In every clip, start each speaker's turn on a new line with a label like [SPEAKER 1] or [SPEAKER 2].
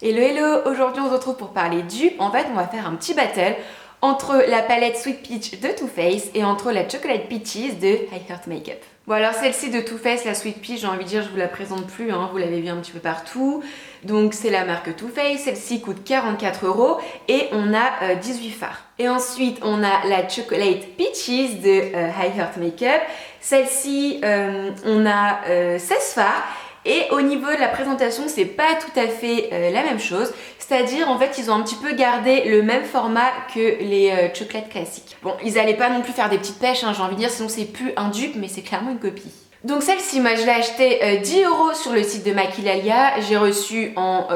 [SPEAKER 1] Hello hello, aujourd'hui on se retrouve pour parler du... En fait on va faire un petit battle entre la palette Sweet Peach de Too Faced et entre la Chocolate Peaches de I Heart Makeup. Bon alors celle-ci de Too Faced, la Sweet Peach, j'ai envie de dire je vous la présente plus, hein, vous l'avez vu un petit peu partout. Donc c'est la marque Too Faced, celle-ci coûte 44 € et on a 18 fards. Et ensuite on a la Chocolate Peaches de I Heart Makeup, celle-ci on a 16 fards. Et au niveau de la présentation, c'est pas tout à fait la même chose. C'est-à-dire, en fait, ils ont un petit peu gardé le même format que les chocolates classiques. Bon, ils allaient pas non plus faire des petites pêches, hein, j'ai envie de dire, sinon c'est plus un dupe, mais c'est clairement une copie. Donc celle-ci, moi, je l'ai achetée 10 € sur le site de Maquillalia. J'ai reçu en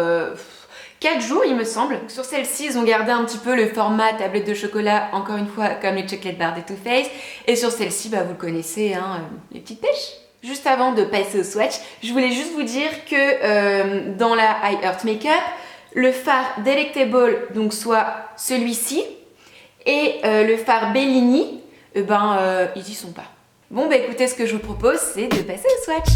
[SPEAKER 1] 4 jours, il me semble. Sur celle-ci, ils ont gardé un petit peu le format tablette de chocolat, encore une fois, comme les chocolate bars de Too Faced. Et sur celle-ci, bah, vous le connaissez, hein, les petites pêches. Juste avant de passer au swatch, je voulais juste vous dire que dans la I Heart Makeup, le fard Delectable, donc soit celui-ci, et le fard Bellini, ils y sont pas. Bon bah écoutez, ce que je vous propose, c'est de passer au swatch.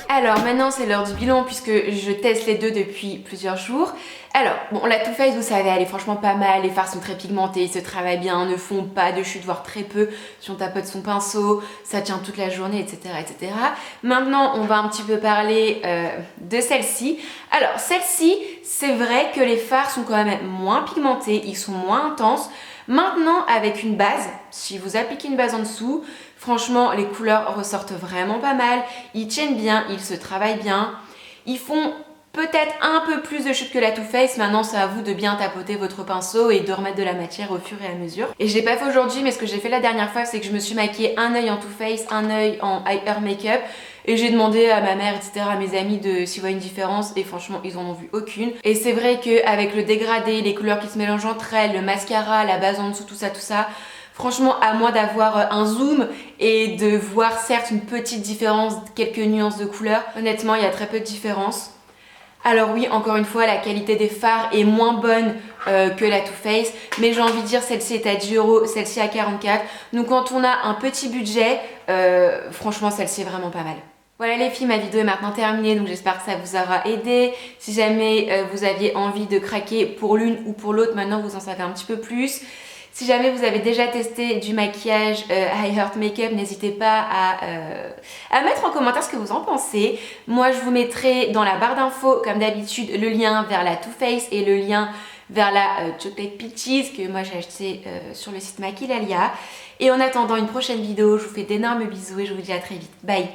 [SPEAKER 1] Alors maintenant c'est l'heure du bilan puisque je teste les deux depuis plusieurs jours. Alors bon, la Too Faced vous savez elle est franchement pas mal, les fards sont très pigmentés, ils se travaillent bien, ne font pas de chute voire très peu si on tapote son pinceau, ça tient toute la journée etc. etc. Maintenant on va un petit peu parler de celle-ci. Alors celle-ci c'est vrai que les fards sont quand même moins pigmentés, ils sont moins intenses. Maintenant avec une base, si vous appliquez une base en dessous, franchement les couleurs ressortent vraiment pas mal, ils tiennent bien, ils se travaillent bien, ils font peut-être un peu plus de chute que la Too Faced. Maintenant c'est à vous de bien tapoter votre pinceau et de remettre de la matière au fur et à mesure. Et je l'ai pas fait aujourd'hui mais ce que j'ai fait la dernière fois c'est que je me suis maquillée un œil en Too Faced, un œil en I Heart Makeup. Et j'ai demandé à ma mère, etc., à mes amis de s'ils voient une différence et franchement ils en ont vu aucune. Et c'est vrai qu'avec le dégradé, les couleurs qui se mélangent entre elles, le mascara, la base en dessous, tout ça, franchement à moins d'avoir un zoom et de voir certes une petite différence, quelques nuances de couleurs, honnêtement il y a très peu de différence. Alors oui, encore une fois, la qualité des fards est moins bonne que la Too Faced, mais j'ai envie de dire celle-ci est à 10 €, celle-ci à 44 €. Donc quand on a un petit budget, franchement celle-ci est vraiment pas mal. Voilà les filles, ma vidéo est maintenant terminée, donc j'espère que ça vous aura aidé. Si jamais vous aviez envie de craquer pour l'une ou pour l'autre, maintenant vous en savez un petit peu plus. Si jamais vous avez déjà testé du maquillage I Heart Makeup, n'hésitez pas à mettre en commentaire ce que vous en pensez. Moi je vous mettrai dans la barre d'infos comme d'habitude le lien vers la Too Faced et le lien vers la Chocolate Peaches que moi j'ai acheté sur le site Maquillalia. Et en attendant une prochaine vidéo, je vous fais d'énormes bisous et je vous dis à très vite. Bye!